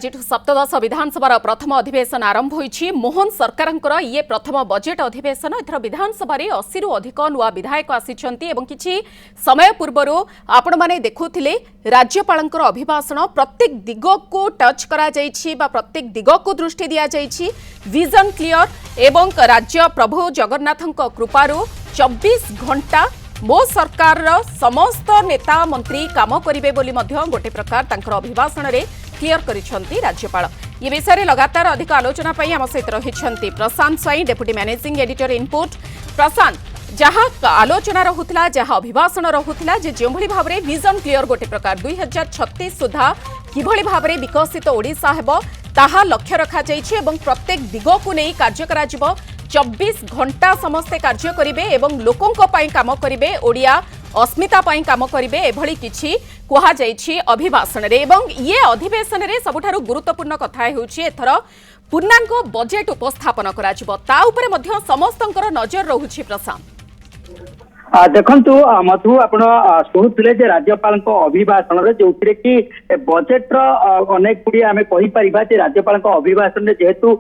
आज सप्तदश विधानसभा प्रथम अधिवेशन आरंभ होईछि। मोहन सरकारंकर ये प्रथम बजेट अधिवेशन। एथर विधानसभा 80 रु अधिक नुआ विधायक आसिछन्ति एवं किछि समय पूर्वरु आपण माने देखुथिले राज्यपालंकर अभिभाषण प्रत्येक दिग को टच करा जाइछि बा प्रत्येक दिग को दृष्टि दिया जाइछि। विजन क्लियर एवं राज्य प्रभु जगन्नाथंक कृपारु 24 घंटा मो सरकार समस्त नेता मंत्री काम करिवे बोली मध्य गोटे प्रकार तांकर अभिभाषण रे क्लियर करिसंती राज्यपाल। ये विषय रे लगातार अधिक आलोचना पई हम सहित रहिसंती प्रशांत स्वाई, डेप्यूटी मैनेजिंग एडिटर इनपुट। प्रशांत, जहाँ आलोचना रहुतला जहाँ अभिभाषण रहुतला जे जो भली भाबरे विजन क्लियर गोटे प्रकार 2036 सुधा किभली भाबरे विकसित ओडिशा हेबो ताहा लक्ष्य रखा जाइछि एवं प्रत्येक दिग को नै कार्य करा जिवो। 24 घंटा समस्ते कार्य करिवे एवं लोकंक पई काम करिवे, ओडिया अस्मिता पई काम करिवे एभली किछि कुहा जाइछि अभिभाषण रे। एवं ये अधिवेशन रे सबुठारु गुरुत्वपूर्ण कथा हेउछि एथर पूर्णांग बजेट उपस्थापन करा जिवो, ता उपरे मध्य समस्तंकर नजर रहुछि। प्रशांत देखंतु मधु आपण शुणुले राज्यपाल अभिभाषण जो कि बजेट अनेक गुड़ी आम कहीपर राज्यपाल अभिभाषण जेहेतु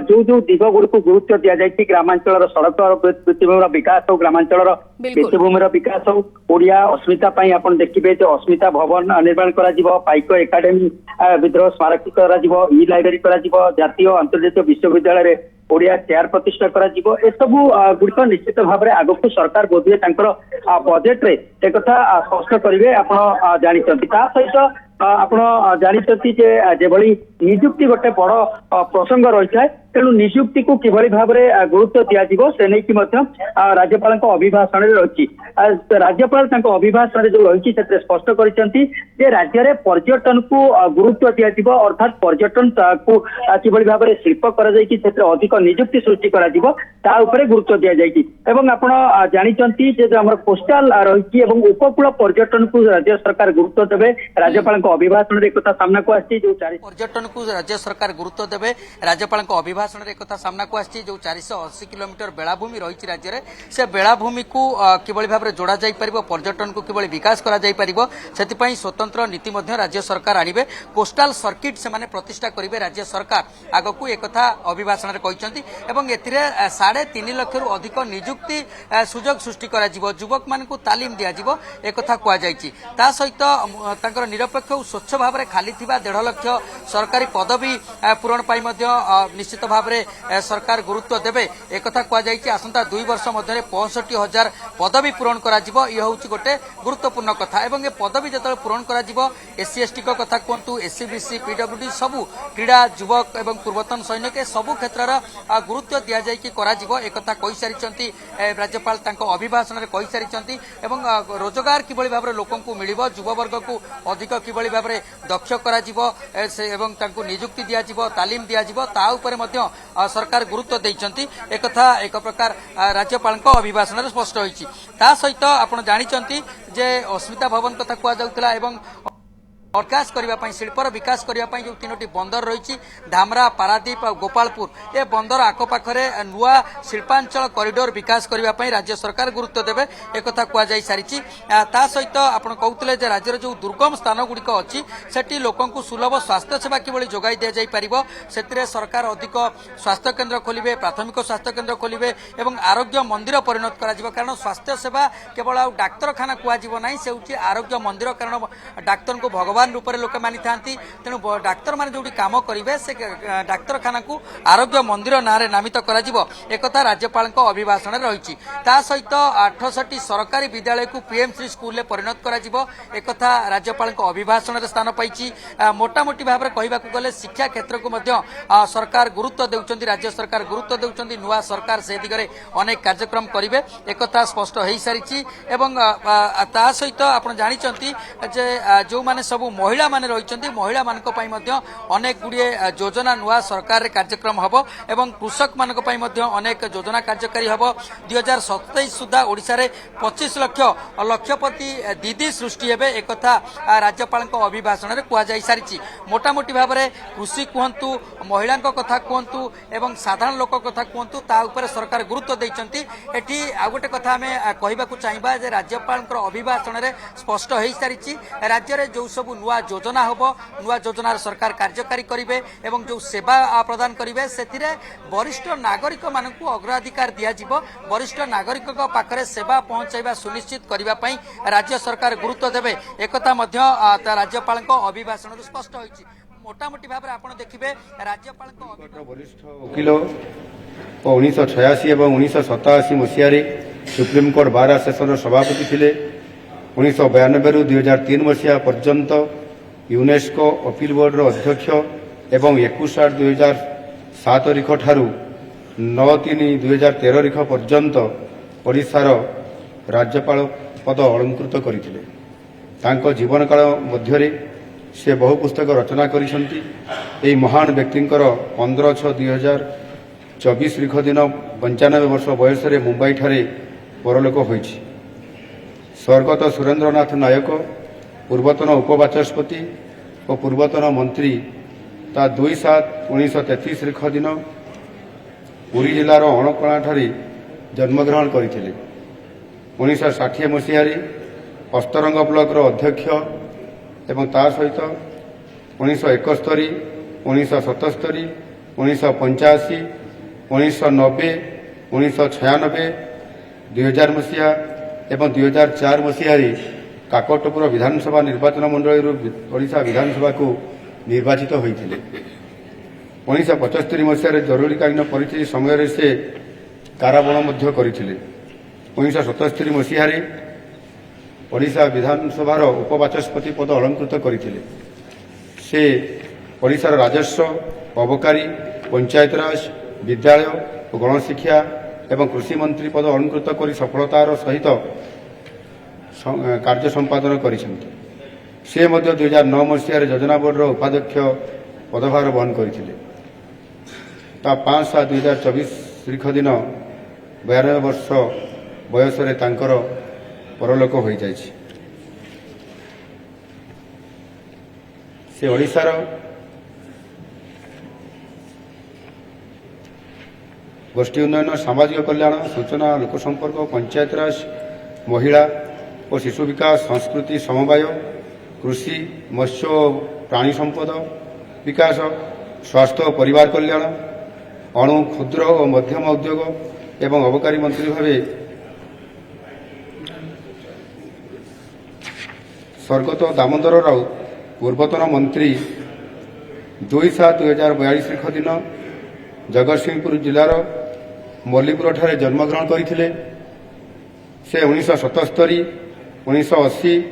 जो जो दिग गुड़ को गुरुत्व दि जाए ग्रामांचल सड़क भित्तिभूमि विकास हो, ग्रामांचल भित्तिभूमि विकास हो, ओडिया अस्मिता आप देखिए जो अस्मिता भवन निर्माण कर पाइक एकाडेमी विद्रोह स्मारक कर इ लाइब्रेरी कर जातीय अंतर्जातीय विश्वविद्यालय ओडिया चेयर प्रतिष्ठा करा जीवो। ए सब गुड़िक निश्चित भाव में आगक सरकार बोधे बजेट रे एक स्पष्ट करेंगे। आप जानते सहित आपण जानते जेभली निजुक्ति गोटे बड़ प्रसंग रही है, तेणु निजुक्ति को किभली भाव में गुरुत्व दिज्व से नहीं राज्यपाल अभिभाषण रही। राज्यपाल अभिभाषण जो रही स्पष्ट कर राज्य में पर्यटन को गुरुत्व दिज्व, अर्थात पर्यटन को किभली भाव में शिल्प कर अधिक निजुक्ति सृष्टि कर गुरुत्व दि जाए। आप जानते जो कोस्टाल रही उपकूल पर्यटन को राज्य सरकार गुरुत्व देवे। राज्यपाल अभिभाषण एक सामना को आसी जो पर्यटन को राज्य सरकार गुरुत्व देवे। राज्यपाल अभिभाषण एक सामना को आसी जो 480 किलोमीटर बेलाभूमि रही राज्य में से बेलाभूमि को किभली भाव में जोड़ा जाई परिबो, पर्यटन को किभली विकास करा जाई परिबो सेतिपई स्वतंत्र नीति मध्य राज्य सरकार आनिबे। कोस्टाल सर्किट से माने प्रतिष्ठा करिवे राज्य सरकार आगकू एक अभिभाषण रे कहिसंती एवं एथिरे 3.5 लाख रु अधिक नियुक्ति सुजोग सृष्टि करा जिवो, युवक मान को तालीम दिया जिवो एक कुआ जाइछि। ता सहित तांकर निरपेक्ष स्वच्छ भाव में खाली थिबा 1.5 लाख सरकारी पदवी पूरण पाई मध्य निश्चित भाव में सरकार गुरुत्व देवे एक कुआ जाइछि। आसंता 2 वर्ष मध्य 65,000 पदवी पूरण करा जिवो। यह होछि गोटे गुरुत्वपूर्ण कथा एवं ये पदवी जतले पूरण करा जिवो एससी एसटी को कथा कहतु, एससी बीसी पीडब्ल्यूडी सबु क्रीड़ा युवक एवं पूर्वतन सैनिक सबु क्षेत्र गुरुत्व दि जाए कि करा जिवो एक कथा कहि सारिचंती राज्यपाल तांको अभिभाषण रे कहि सारिचंती। एवं रोजगार किभली भाव में लोकन को मिलिबो, युववर्ग को अधिक किभली भाव में दक्ष करा जिवो एवं तांको नियुक्ति दिया जिवो, तालीम दिया जिवो ता ऊपर मध्य सरकार गुरुत्व दैचंती एक कथा एक प्रकार राज्यपाल अभिभाषण रे स्पष्ट होईछि। ता सहित आपण जानिचंती जे अस्मिता भवन कथा कुआ जाउतला एवं विकास करने शिल्पर विकास करने जो 3टी बंदर रही धामरा, पारादीप और गोपालपुर ये बंदर आखपाखे नुआ शिल्पांचल कॉरिडोर विकास करने राज्य सरकार गुरुत्व देवे एक कहुई सारी। सहित आप कहते राज्यर जो दुर्गम स्थान गुड़िक अच्छी से लोक सुलभ स्वास्थ्य सेवा किभली जोगाई दि जापर से सरकार अधिक स्वास्थ्य केन्द्र खोलिबे, प्राथमिक स्वास्थ्य केन्द्र खोलिबे एवं आरोग्य मंदिर परिणत करा कारण स्वास्थ्य सेवा केवल आ डाक्तरखाना कुआ ना से आरोग्य मंदिर कारण डाक्तर को भगवान रूप में लोक मानी था। तेणु डाक्तर मान जो काम करेंगे से डाक्तरखाना को आरोग्य मंदिर ना नामित कर एक राज्यपाल अभिभाषण रही। सहित 68 सरकारी विद्यालय को पीएमसी स्कूल परिणत कर एक राज्यपाल अभिभाषण स्थान पाई। मोटामोटी भाव में कहवाक गले शिक्षा क्षेत्र को मध्य सरकार गुरुत्व देउछंती, राज्य सरकार गुरुत्व देउछंती। नुआ सरकार से दिगरे अनेक कार्यक्रम करेंगे एक स्पष्ट हो सारी। एवं ता सहित आप जानते जो माने सब महिला माने रही महिला मानक पई मध्य अनेक गुड़िए योजना नुआ सरकार कार्यक्रम हबो एवं कृषक मानक पई मध्य अनेक योजना कार्यकारी हबो। 2027 सुधा ओडिशा रे 25 लाख लक्षपति दीदी सृष्टि हेबे एक राज्यपाल अभिभाषण रे कुआ जाई सारिछि। मोटामोटी भाव में कृषि कहतु, महिला कथा कहतु एवं साधारण लोक कथा कहतु ता ऊपर सरकार गुरुत्व दैछंती। एठी आ गोटे कथा आमे कहबाकू चाहिबा जे राज्यपाल अभिभाषण रे स्पष्ट हो सारिछि राज्य रे जो सब नुआ योजना हम नुआ योजनार सरकार कार्यकारी करेंगे और जो सेवा प्रदान करेंगे से वरिष्ठ नागरिक मान अग्राधिकार दिज्व वरिष्ठ नागरिक पाखरे सेवा पहुंचाइबा सुनिश्चित करने राज्य सरकार गुरुत्व देवे एक राज्यपाल अभिभाषण स्पष्ट होती मोटामोटी भाव आप देखिए राज्यपाल वरिष्ठ वकिल 1986 और 1987 मसीह सुप्रीमकोर्ट बार आसोसिएशन सभापति थे 1992 2003 मसीहा पर्यंत यूनेस्को अपील बोर्ड अध्यक्ष एवं 21/8/2007 तारीख ठारू 9/3/2013 तारीख पर्यंत ओडिशार राज्यपाल पद अलंकृत करथिले। तांको जीवन काल मध्यरे से बहु पुस्तक रचना करिसंती। एई महान व्यक्तिंकर 15/6/2024 तारीख दिन 95 वर्ष बयस मुंबई ठारे परलोक होइछि। स्वर्गत सुरेंद्रनाथ नायक पूर्वतन उपबाचस्पति और पूर्वतन मंत्री ता 2/7/1933 तारीख दिन पुरी जिलार अणकणा ठारे जन्मग्रहण करथिले। 1960 मसीह अस्तरंग ब्लॉक अध्यक्ष एवं ता सहित 1971 1977 1985 1990 1996 2000 मसीहा एवं 2004 मसीह काकटपुर विधानसभा निर्वाचन मंडल ओडिशा विधानसभा को निर्वाचित होते। 1975 मसीह जरूरीकालीन परिस्थिति समय से काराबरण करते। 1977 मसीह ओडिशा विधानसभार उपबाचस्पति पद अलंकृत करते। से ओडिशार राजस्व अबकारी पंचायतराज विद्यालय और गणशिक्षा एवं कृषि मंत्री पद अलंकृत कर सफलतार सहित कार्य संपादन करिसेंती। से 2009 मसीह योजना बोर्ड उपाध्यक्ष पदभार वहन करते। 5/7/2024 तारीख दिन 92 वर्ष बयस परलोक हो जाइछि। से ओडिशार गोष्ठी उन्नयन सामाजिक कल्याण सूचना लोक संपर्क पंचायतराज महिला और शिशु विकास संस्कृति समवाय कृषि मत्स्य और प्राणी संपद विकास स्वास्थ्य और परिवार कल्याण अणु क्षुद्र और मध्यम उद्योग एवं अबकारी मंत्री भावे स्वर्गत दामोदर राउत पूर्वतन मंत्री 2/7/2042 तारीख दिन जगतसिंहपुर जिलार मल्लीपुर ठारे जन्मग्रहण करथिले। से 1977 1980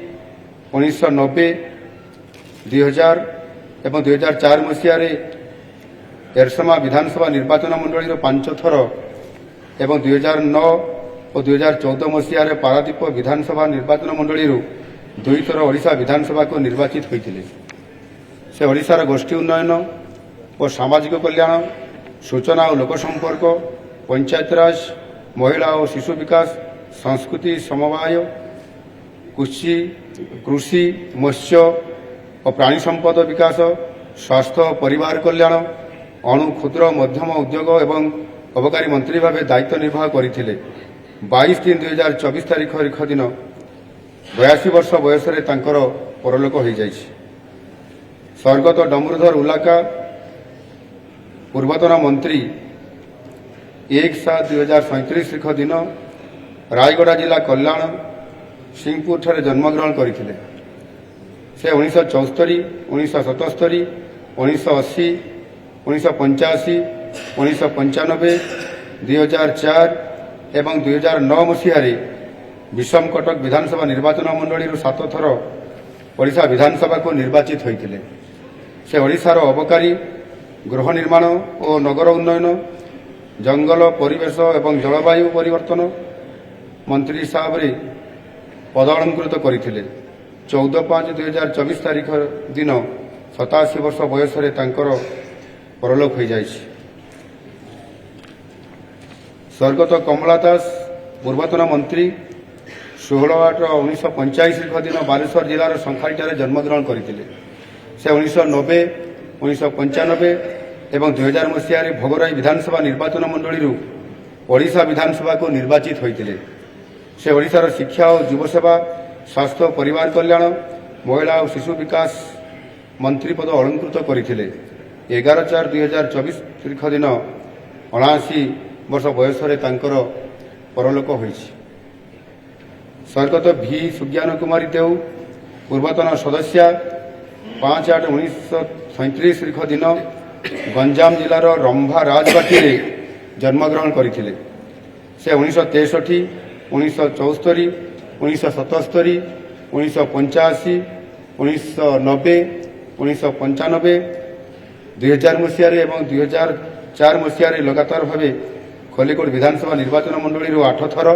1990 2000 एवं 2004 मसीह एरसमा विधानसभा निर्वाचन मंडल 5 थर एवं 2009 और 2014 मसीह पारादीप विधानसभा निर्वाचन मंडल 2 थर ओडिशा विधानसभा को निर्वाचित होते। से ओडिशार गोष्ठी उन्नयन और सामाजिक कल्याण सूचना और लोक संपर्क पंचायतराज महिला और शिशु विकास संस्कृति समवाय कृषि मत्स्य और प्राणी संपद विकास स्वास्थ्य और परिवार कल्याण अणु क्षुद्र मध्यम उद्योग एवं अबकारी मंत्री भाव दायित्व निर्वाह करते। 22/3/2024 तारीख दिन 82 वर्ष बयस परलोक हो जाइछि। स्वर्गत डमरूधर उलाका पूर्वतन मंत्री 1/7/2037 तारीख दिन रायगड़ा जिला कल्याण सिंहपुर ठारे जन्मग्रहण करते। से 1974 1977 1980 1985 1995 2004 एवं 2009 मसीह विषम कटक विधानसभा निर्वाचन मंडल 7 थर ओडिशा विधानसभा को निर्वाचित होते। से ओडिशार अबकारी गृह निर्माण और नगर उन्नयन जंगल परिवेश एवं जलवायु परिवर्तन मंत्री हिसाब से पद अलंकृत करते। 14/5/2024 तारीख दिन 87 वर्ष बयस परलोक हो जाइछि। स्वर्गत कमला दास पूर्वतन मंत्री 16/8/1985 तारीख दिन बालेश्वर जिलार संखालीठारे जन्मग्रहण करते। से 1990 1995 एवं 2000 मसीह भोगराई विधानसभा निर्वाचन मंडल ओडिशा विधानसभा को निर्वाचित होते। से ओडिशार शिक्षा और युवसेवा स्वास्थ्य परिवार कल्याण महिला और शिशु विकास मंत्री पद अलंकृत करते 11/4/2024 तारीख दिन 79 वर्ष बयस परलोक होइछि। स्वर्गत भी सुज्ञान कुमारी देव पूर्वतन सदस्य 5/8/1937 तारीख दिन गंजाम जिलार रंभा राजबाटी जन्मग्रहण करते। से 1963, 1974, 1977, 1985, 1990, 1995, 2000 मसीह और 2004 मसीह लगातार भाव खलिकोट विधानसभा निर्वाचन मंडली 8 थर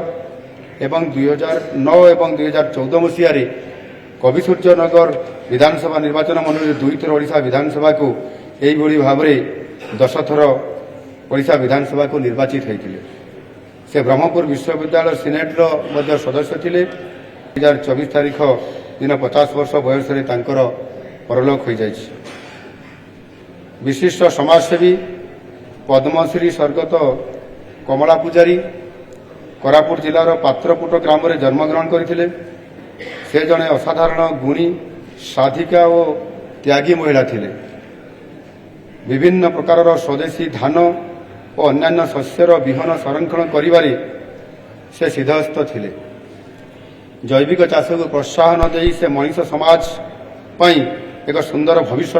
एवं 2009 और 2014 मसीह कविसूर्यनगर विधानसभा निर्वाचन मंडली 2 थर ओडिशा विधानसभा को यही भाव 10 थर ओडिशा विधानसभा को निर्वाचित होते। से ब्रह्मपुर विश्वविद्यालय सिनेटर सदस्य थे। 2024 तारीख दिन 50 वर्ष बयस परलोक हो जाए। विशिष्ट समाजसेवी पद्मश्री स्वर्गत कमला पूजारी कोरापुट जिलार पात्रपुट ग्राम में जन्मग्रहण करते। से जड़े असाधारण गुणी साधिका और त्यागी महिला थिले। विभिन्न प्रकार स्वदेशी धान और अन्यान्य शस्यर विहन संरक्षण करिबारे से सिद्धहस्त थिले। जैविक चाष को प्रोत्साहन दे से मनीष समाज पई एक सुंदर भविष्य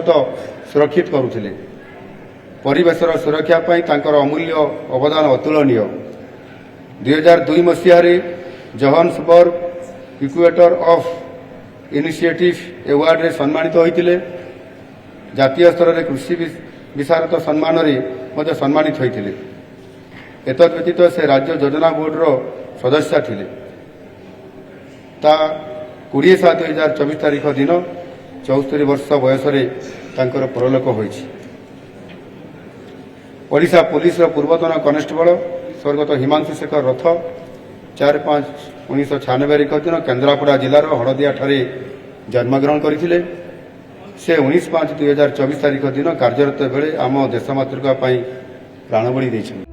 सुरक्षित करुथिले। परिवेशर सुरक्षा पई तांकर अमूल्य अवदान अतुलनीय। 2002 मसीह Johannesburg equator of initiative award रे सम्मानित होइतिले। जातीय स्तर में कृषि विशारद सम्मान रे सम्मानित होइतिले। एतद व्यतीत से राज्य योजना बोर्ड सदस्य थिले। ता 20/7/2024 तारीख दिन 74 वर्ष बयस परलोक होइछि। ओडिशा पुलिस पूर्वतन कनेस्टेबल स्वर्गत हिमांशु शेखर रथ 4/5/1996 तारीख दिन केन्द्रापड़ा जिलार हड़दिया ठारे जन्मग्रहण करते। से 19/5/2024 तारीख दिन कार्यरत बेले आम देशमातृका प्राणबली देइछन्।